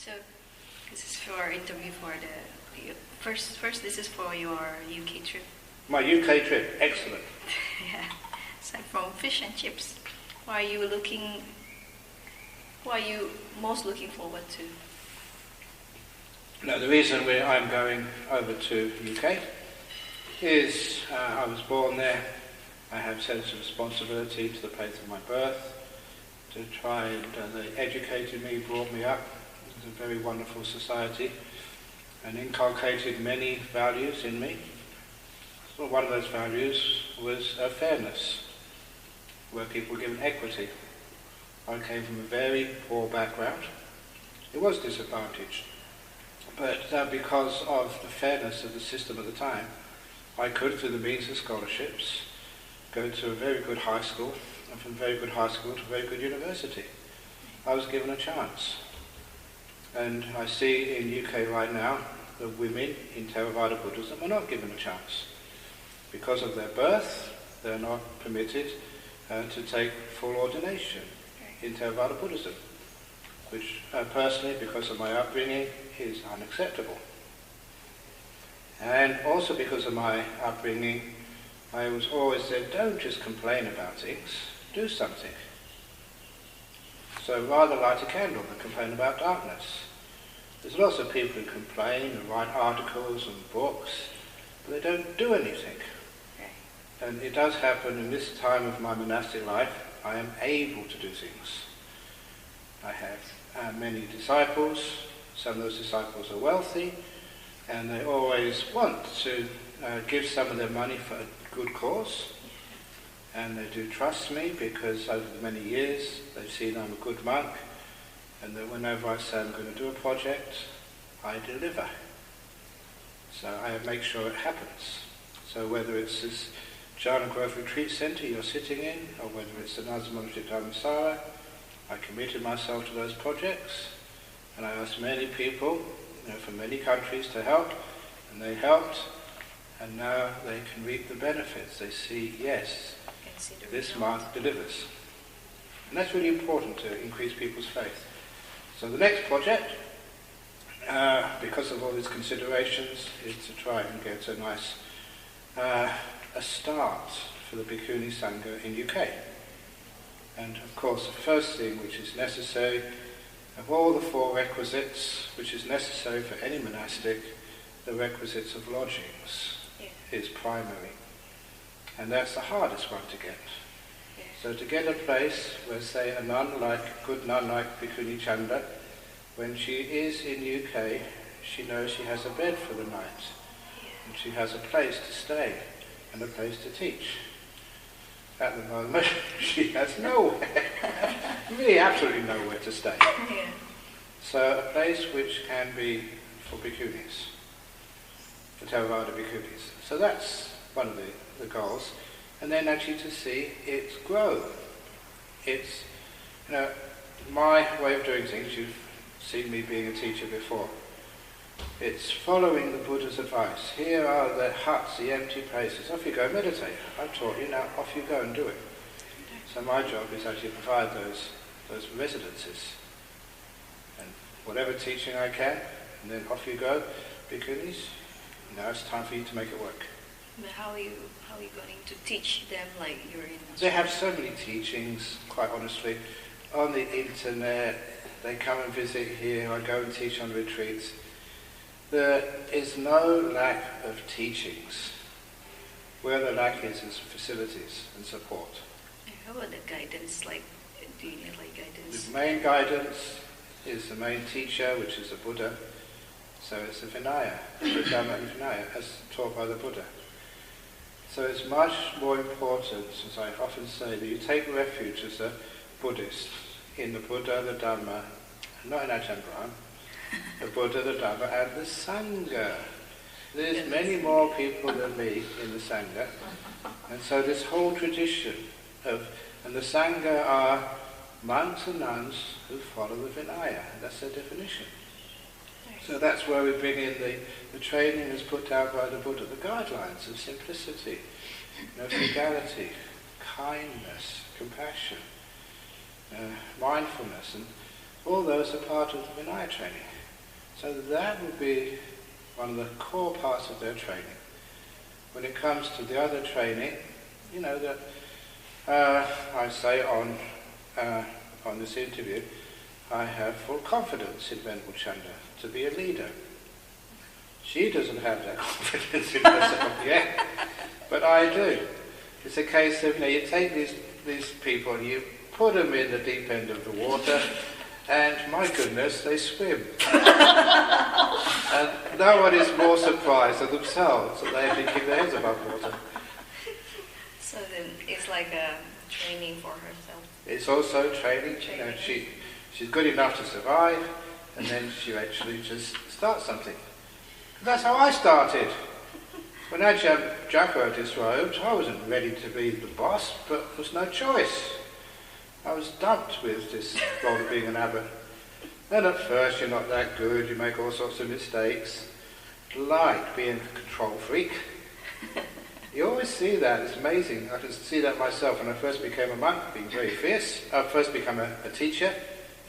So this is for interview for the first. This is for your UK trip. My UK trip, excellent. Yeah. So from fish and chips, what are you most looking forward to? No, the reason I'm going over to UK is I was born there. I have a sense of responsibility to the place of my birth, to try and they educated me, brought me up. It was a very wonderful society and inculcated many values in me. So one of those values was fairness, where people were given equity. I came from a very poor background. It was disadvantaged, but because of the fairness of the system at the time, I could, through the means of scholarships, go to a very good high school, and from a very good high school to a very good university. I was given a chance. And I see in UK right now that women in Theravada Buddhism are not given a chance. Because of their birth, they're not permitted to take full ordination in Theravada Buddhism, which personally, because of my upbringing, is unacceptable. And also because of my upbringing, I was always said, don't just complain about things, do something. So rather light a candle than complain about darkness. There's lots of people who complain and write articles and books, but they don't do anything. And it does happen in this time of my monastic life, I am able to do things. I have many disciples. Some of those disciples are wealthy, and they always want to give some of their money for a good cause. And they do trust me because over the many years they've seen I'm a good monk, and that whenever I say I'm going to do a project, I deliver. So I make sure it happens. So whether it's this Jhana Growth Retreat Centre you're sitting in, or whether it's another monastery Dharmasara, I committed myself to those projects, and I asked many people from many countries to help, and they helped, and now they can reap the benefits. They see, yes, this monk delivers. And that's really important to increase people's faith. So the next project, because of all these considerations, is to try and get a nice a start for the Bhikkhuni Sangha in UK. And of course the first thing which is necessary, of all the four requisites which is necessary for any monastic, the requisites of lodgings is primary. And that's the hardest one to get. So to get a place where, say, a nun good nun like Bhikkhuni Chanda, when she is in UK, she knows she has a bed for the night, and she has a place to stay and a place to teach. At the moment, she has nowhere, really absolutely nowhere to stay. Yeah. So a place which can be for bhikkhunis, for Theravada bhikkhunis. So that's one of the goals. And then actually to see it grow. It's, my way of doing things, you've seen me being a teacher before. It's following the Buddha's advice. Here are the huts, the empty places. Off you go, meditate. I've taught you, now off you go and do it. So my job is actually to provide those residences. And whatever teaching I can, and then off you go, bhikkhunis, now it's time for you to make it work. But how are you going to teach them like you're in Australia? They have so many teachings, quite honestly. On the internet, they come and visit here, I go and teach on retreats. There is no lack of teachings. Where the lack is facilities and support. How about the guidance? Do you need guidance? The main guidance is the main teacher, which is the Buddha. So it's the Vinaya, the Dhamma and Vinaya, as taught by the Buddha. So it's much more important, as I often say, that you take refuge as a Buddhist in the Buddha, the Dhamma, not in Ajahn Brahm, the Buddha, the Dhamma, and the Sangha. There's many more people than me in the Sangha. And so this whole tradition and the Sangha are monks and nuns who follow the Vinaya. That's their definition. So that's where we bring in the training as put out by the Buddha, the guidelines of simplicity, frugality, kindness, compassion, mindfulness. And all those are part of the Vinaya training. So that would be one of the core parts of their training. When it comes to the other training, you know that I say on this interview, I have full confidence in Venerable Chanda to be a leader. She doesn't have that confidence in herself yet, but I do. It's a case of, you take these people and you put them in the deep end of the water, and my goodness, they swim. And no one is more surprised than themselves that they actually keep their heads above water. So then it's like a training for herself. It's also training. She's good enough to survive, and then she actually just starts something. That's how I started. When Ajahn Brahm disrobed, I wasn't ready to be the boss, but there was no choice. I was dumped with this role of being an abbot. And at first you're not that good, you make all sorts of mistakes. Like being a control freak. You always see that, it's amazing. I can see that myself when I first became a monk, being very fierce. I first became a teacher,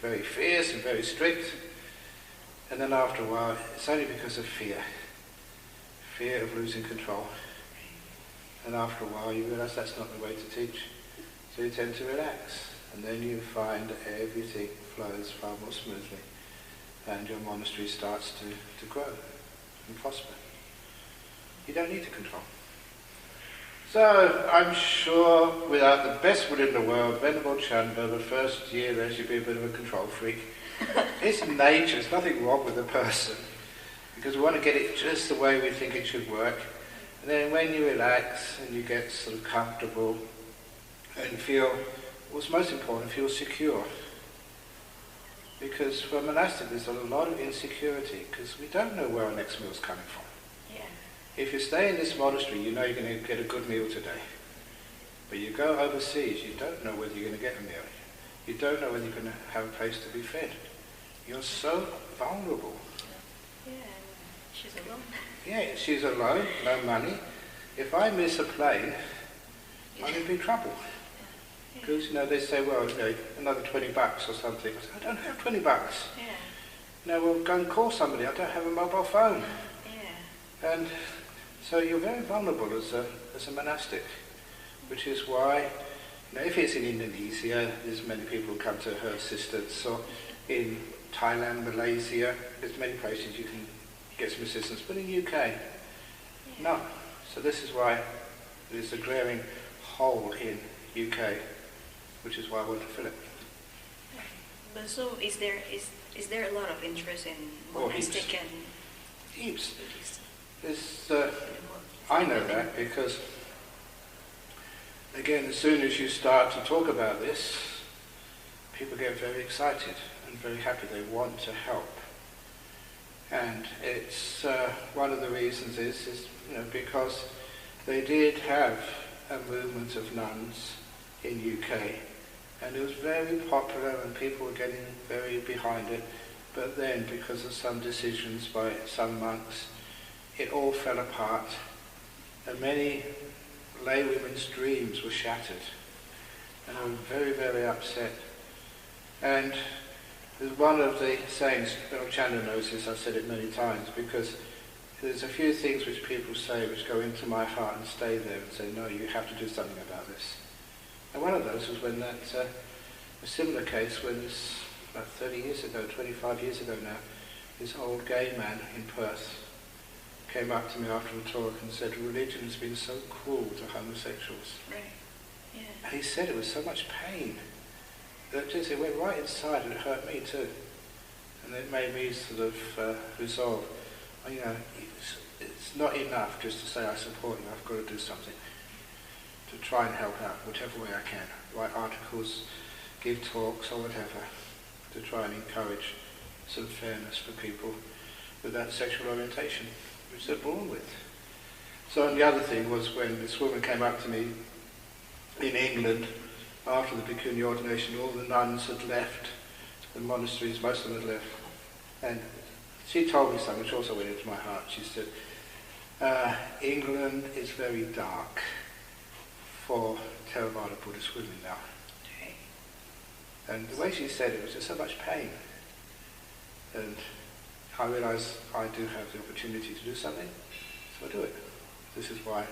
very fierce and very strict. And then after a while, it's only because of fear. Fear of losing control. And after a while you realise that's not the way to teach. So you tend to relax. And then you find that everything flows far more smoothly. And your monastery starts to grow and prosper. You don't need to control. So I'm sure without the best will in the world, Venerable Chanda, the first year there should be a bit of a control freak. It's nature, there's nothing wrong with the person. Because we want to get it just the way we think it should work. And then when you relax and you get sort of comfortable and feel, what's most important, feel secure. Because for a monastic there's a lot of insecurity because we don't know where our next meal is coming from. Yeah. If you stay in this monastery, you know you're going to get a good meal today. But you go overseas, you don't know whether you're going to get a meal. You don't know whether you're going to have a place to be fed. You're so vulnerable. Yeah, she's alone. Yeah, she's alone, no money. If I miss a plane, I'm in big trouble. Because, they say, well, another $20 or something. I say, I don't have $20. Yeah. Well, go and call somebody. I don't have a mobile phone. Yeah. And so you're very vulnerable as a monastic, which is why, if it's in Indonesia, there's many people who come to her assistance, or in Thailand, Malaysia, there's many places you can get some assistance, but in UK, no. So this is why there's a glaring hole in UK, which is why I want to fill it. But so is there a lot of interest in monastic and heaps. Buddhist? I know that because, again, as soon as you start to talk about this, people get very excited and very happy. They want to help. And it's one of the reasons is because they did have a movement of nuns in UK, and it was very popular and people were getting very behind it, but then because of some decisions by some monks, it all fell apart, and many lay women's dreams were shattered, and they were very, very upset. And there's one of the sayings, Venerable Chanda knows this, I've said it many times, because there's a few things which people say which go into my heart and stay there and say, no, you have to do something about this. And one of those was when a similar case when this, about 30 years ago, 25 years ago now, this old gay man in Perth came up to me after the talk and said, religion has been so cruel to homosexuals. Right. Yeah. And he said it was so much pain that just it went right inside and it hurt me too. And it made me sort of resolve, it's not enough just to say I support you, I've got to do something to try and help out whichever way I can. Write articles, give talks or whatever to try and encourage some fairness for people with that sexual orientation which they're born with. So and the other thing was when this woman came up to me in England after the Bhikkhuni ordination, all the nuns had left the monasteries, most of them had left, and she told me something which also went into my heart. She said, England is very dark for Theravada Buddhist women now. And the way she said it was just so much pain. I realise I do have the opportunity to do something, so I do it. This is why.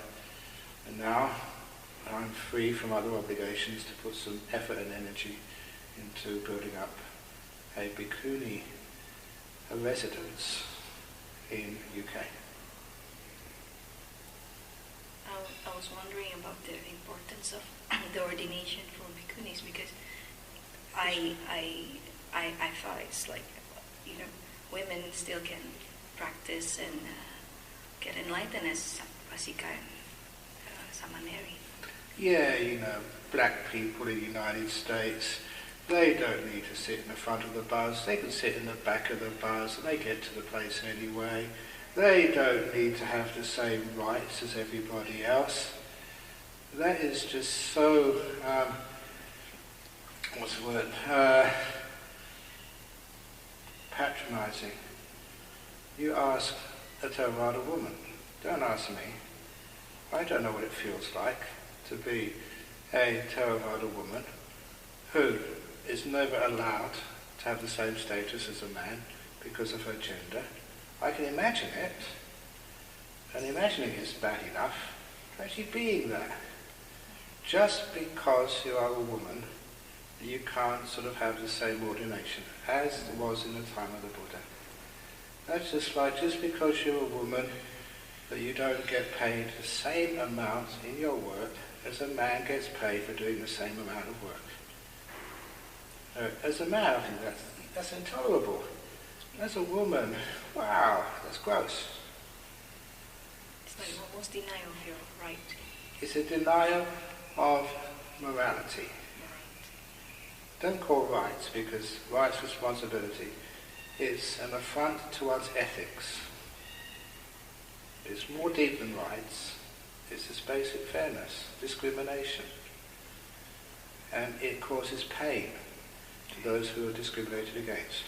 And now I'm free from other obligations to put some effort and energy into building up a Bhikkhuni, a residence in UK. I was wondering about the importance of the ordination for Bhikkhunis, because I thought it's like, women still can practice and get enlightened as Vasika and Samaneri. Yeah, black people in the United States, they don't need to sit in the front of the bus, they can sit in the back of the bus and they get to the place anyway. They don't need to have the same rights as everybody else. That is just so, what's the word, patronising. You ask a Theravada woman, don't ask me. I don't know what it feels like to be a Theravada woman who is never allowed to have the same status as a man because of her gender. I can imagine it, and imagining is bad enough. Actually being there. Just because you are a woman, you can't sort of have the same ordination as it was in the time of the Buddha. That's just like, just because you're a woman, that you don't get paid the same amount in your work as a man gets paid for doing the same amount of work. As a man, I think that's intolerable. As a woman, wow, that's gross. It's like almost denial of your right. It's a denial of morality. Don't call rights, because rights, responsibility, is an affront to one's ethics. It's more deep than rights. It's this basic fairness, discrimination. And it causes pain to those who are discriminated against.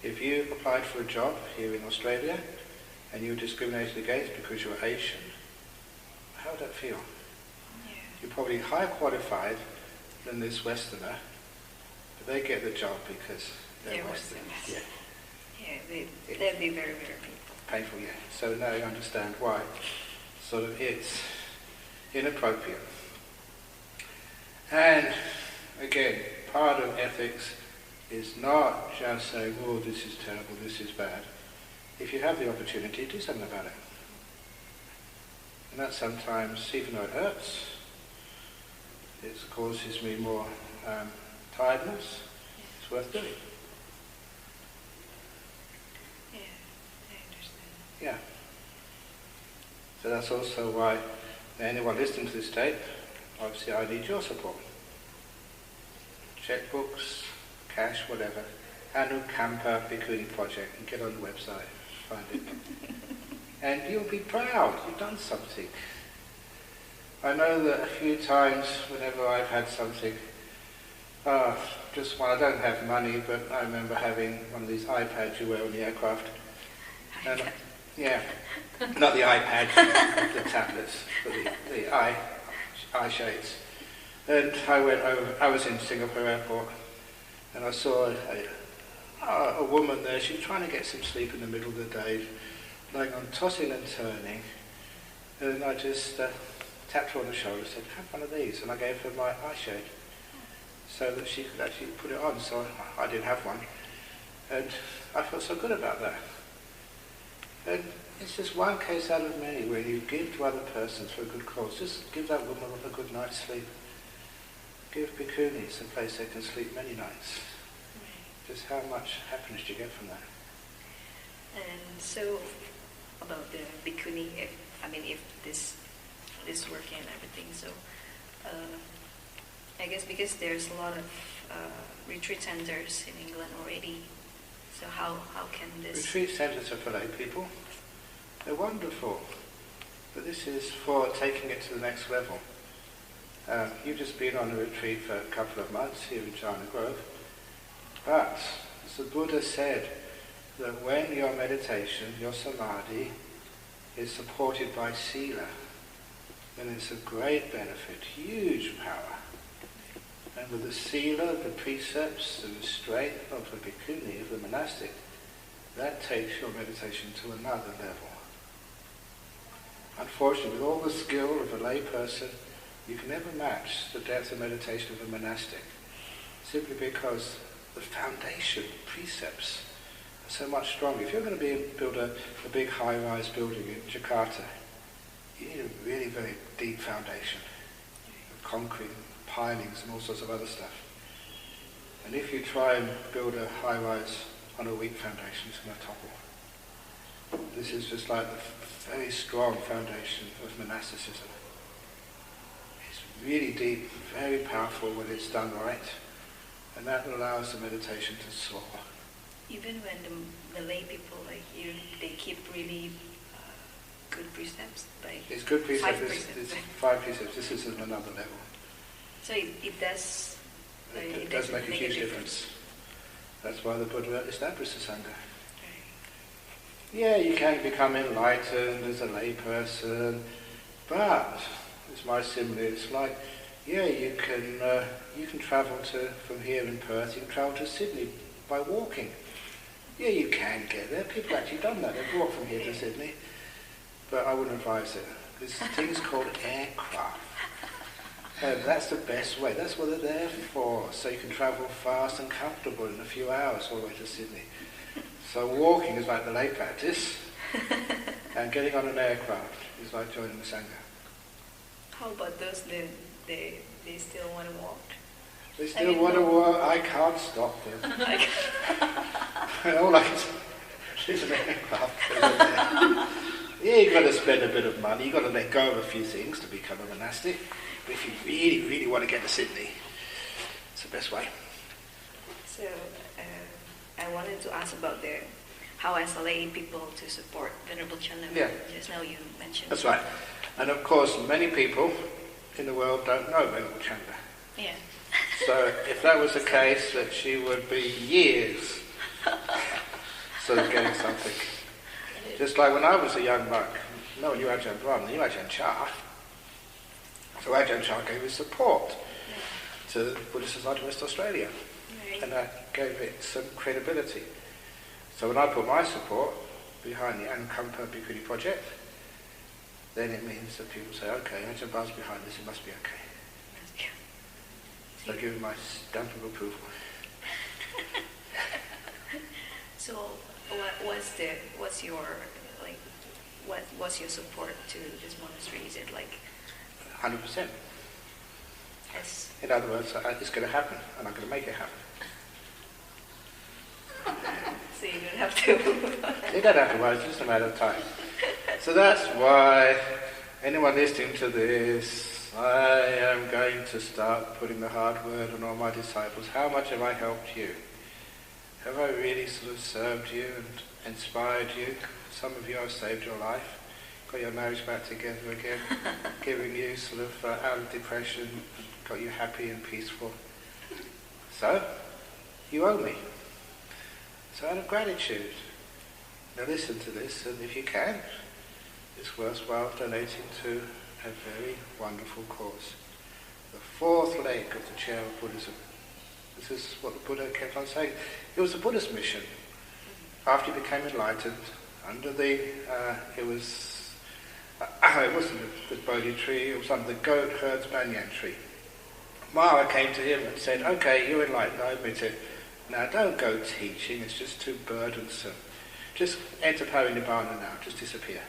If you applied for a job here in Australia and you were discriminated against because you were Asian, how would that feel? Yeah. You're probably higher qualified than this Westerner, but they get the job because they're Western. Yeah, they'd be very, very painful, yeah. So now you understand why sort of it's inappropriate. And again, part of ethics is not just saying, oh, this is terrible, this is bad. If you have the opportunity, do something about it. And that sometimes, even though it hurts, it causes me more tiredness, it's worth doing. Yeah, I understand. Yeah. So that's also why anyone listening to this tape, obviously I need your support. Checkbooks, cash, whatever. Anukampa Bhikkhuni project. You get on the website, find it. And you'll be proud, you've done something. I know that a few times whenever I've had something, just when I don't have money, but I remember having one of these iPads you wear on the aircraft. And, yeah, not the iPad, the tablets, but the eye shades. And I was in Singapore airport, and I saw a woman there. She was trying to get some sleep in the middle of the day, lying on tossing and turning. And I just tapped her on the shoulder and said, have one of these. And I gave her my eye shade so that she could actually put it on. So I did have one. And I felt so good about that. And it's just one case out of many where you give to other persons for a good cause. Just give that woman a good night's sleep. Give Bhikkhunis a place they can sleep many nights. Just how much happiness do you get from that? And so, about the Bhikkhuni, if this work and everything, so I guess because there's a lot of retreat centers in England already, so how can this... Retreat centers are for lay people. They're wonderful, but this is for taking it to the next level. You've just been on a retreat for a couple of months here in China Grove, but as the Buddha said, that when your meditation, your samadhi, is supported by sila, then it's a great benefit, huge power. And with the sila, the precepts, the restraint of the bhikkhuni, of the monastic, that takes your meditation to another level. Unfortunately, with all the skill of a lay person, you can never match the depth of meditation of a monastic, simply because the foundation precepts are so much stronger. If you're going to build a big high-rise building in Jakarta, you need a really very deep foundation of concrete, pilings and all sorts of other stuff. And if you try and build a high-rise on a weak foundation, it's going to topple. This is just like the very strong foundation of monasticism. It's really deep, very powerful when it's done right, and that allows the meditation to soar. Even when the lay people like you, they keep really good precepts, like it's good precepts. 5 precepts. It's 5 precepts. This is at another level. So it does. It does make a huge difference. That's why the Buddha established the Sangha. Yeah, you can become enlightened as a lay person, but it's my simile. It's like, yeah, you can travel from here in Perth. You can travel to Sydney by walking. Yeah, you can get there. People have actually done that. They've walked from here to Sydney, but I wouldn't advise it. This thing's called aircraft. And that's the best way. That's what they're there for. So you can travel fast and comfortable in a few hours all the way to Sydney. So walking is like the lay practice, and getting on an aircraft is like joining the Sangha. How about those they still want to walk? They still want to walk. I can't stop them. All I can say is an aircraft. Yeah, you've got to spend a bit of money. You've got to let go of a few things to become a monastic. But if you really, really want to get to Sydney, it's the best way. So I wanted to ask about how as a lay people to support Venerable Chandra. Yeah. Just now you mentioned. That's right. And of course, many people in the world don't know Venerable Chandra. Yeah. So if that was the case, that she would be years sort of getting something. Just like when I was a young monk, no one knew Ajahn Brahm, they knew Ajahn Chah. So Ajahn Chah gave his support to the Buddhist Society of West Australia. Right. And that gave it some credibility. So when I put my support behind the Anukampa Bhikkhuni project, then it means that people say, okay, Ajahn Brahm's behind this, it must be okay. So I give him my stamp of approval. So what's your support to this monastery? Is it like 100%. Yes. In other words, it's going to happen, and I'm going to make it happen. So you don't have to. You don't have to worry, it's just a matter of time. So that's why anyone listening to this, I am going to start putting the hard word on all my disciples. How much have I helped you? Have I really sort of served you and inspired you? Some of you I've saved your life, got your marriage back together again, giving you sort of out of depression, got you happy and peaceful. So, you owe me. So out of gratitude, now listen to this, and if you can, it's worthwhile donating to a very wonderful cause. The 4th leg of the chair of Buddhism. This is what the Buddha kept on saying. It was the Buddha's mission. After he became enlightened, under it wasn't the Bodhi tree, it was under the goat herd's banyan tree. Mara came to him and said, okay, you're enlightened, I admit it. Now don't go teaching, it's just too burdensome. Just enter Parinibbana now, just disappear.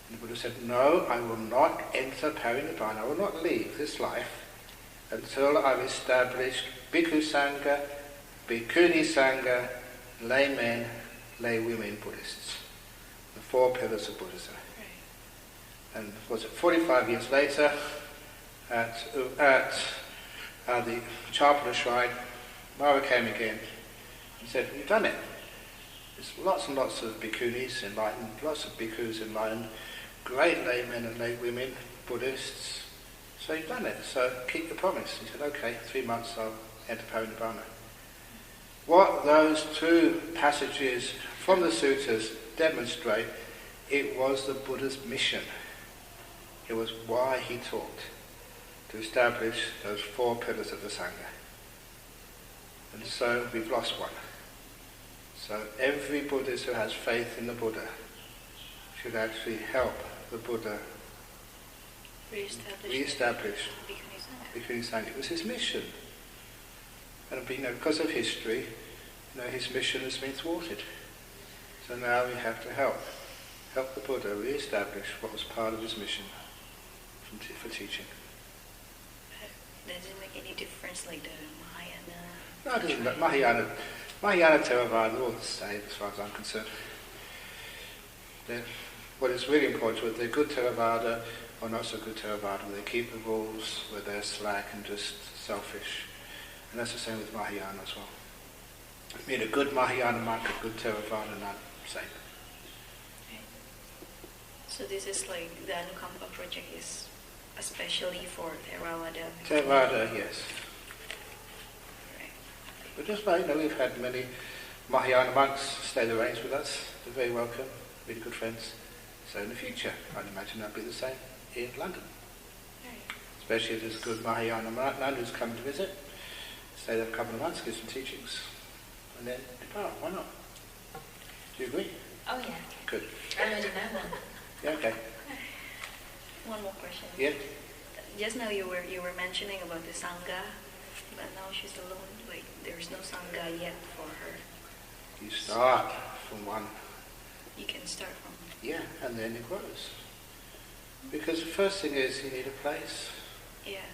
And the Buddha said, no, I will not enter Parinibbana, I will not leave this life until I've established Bhikkhu Sangha, Bhikkhuni Sangha, lay men, lay women Buddhists. The 4 pillars of Buddhism. And was it 45 years later, at the Chapala shrine, Mara came again and said, you've done it. There's lots and lots of bhikkhunis enlightened, lots of bhikkhus enlightened, great laymen and lay women, Buddhists. So you've done it, so keep the promise. He said, okay, 3 months I'll enter Parinibbana. What those 2 passages from the suttas demonstrate, it was the Buddha's mission. It was why he taught, to establish those 4 pillars of the Sangha. And so we've lost one. So every Buddhist who has faith in the Buddha should actually help the Buddha re-establish Bhikkhuni Sangha. It was his mission. And because of history, his mission has been thwarted. So now we have to help the Buddha re-establish what was part of his mission for teaching. Does it make any difference, like the Mahayana? No, it doesn't. Mahayana Theravada are all the same as far as I'm concerned. What is really important is they're good Theravada or not so good Theravada. They keep the rules, where they're slack and just selfish. And that's the same with Mahayana as well. I mean, a good Mahayana monk, a good Theravada nun, same. Okay. So this is like the Anukampa project is especially for Theravada? Theravada, yes. Right. But just like, we've had many Mahayana monks stay the reigns with us. They're very welcome, really good friends. So in the future, I'd imagine that'll be the same in London. Right. Especially if there's a good Mahayana nun who's come to visit. Stay there for a couple of months, give some teachings, and then depart. Why not? Do you agree? Oh yeah. Good. I already know one. Yeah, okay. One more question. Yeah? Just now you were mentioning about the Sangha, but now she's alone. Like there's no Sangha yet for her. You start from one. You can start from. Yeah, and then it grows. Because the first thing is you need a place. Yeah.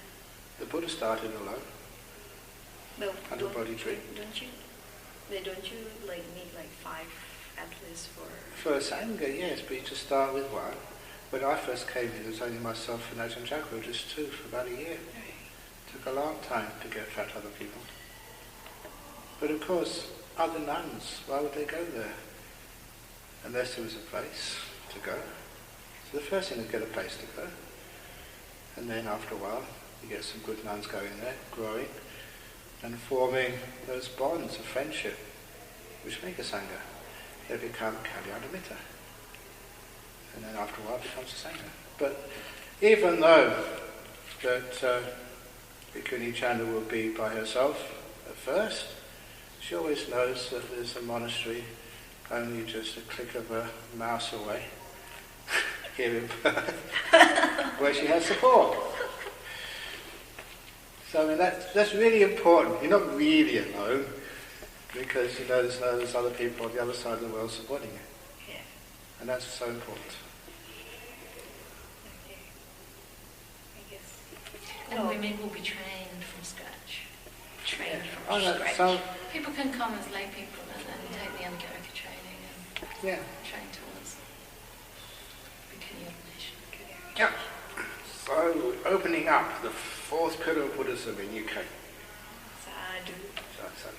The Buddha started alone. But Under body tree. Don't you like need like 5 at least for? For a Sangha, yes, but you just start with one. When I first came here, there was only myself and Ajahn Brahm, just 2 for about a year. Right. Took a long time to get fat other people. But of course, other nuns, why would they go there? Unless there was a place to go. So the first thing is get a place to go. And then after a while, you get some good nuns going there, growing, and forming those bonds of friendship, which make a Sangha. They become Kalyana-mitta. And then after a while it becomes a Sangha. But even though that Bhikkhuni Chanda will be by herself at first, she always knows that there's a monastery only just a click of a mouse away, here in Perth, where she has support. So I mean that's really important. You're not really alone, because there's other people on the other side of the world supporting you. Yeah. And that's so important. Okay. I guess. And women will be trained from scratch. Trained Oh, from no, scratch. so, People can come as lay people and then take the Anukampa training and yeah. train towards Bhikkhuni ordination. Yeah. So, opening up the 4th pillar of Buddhism in UK. Sadhu. So.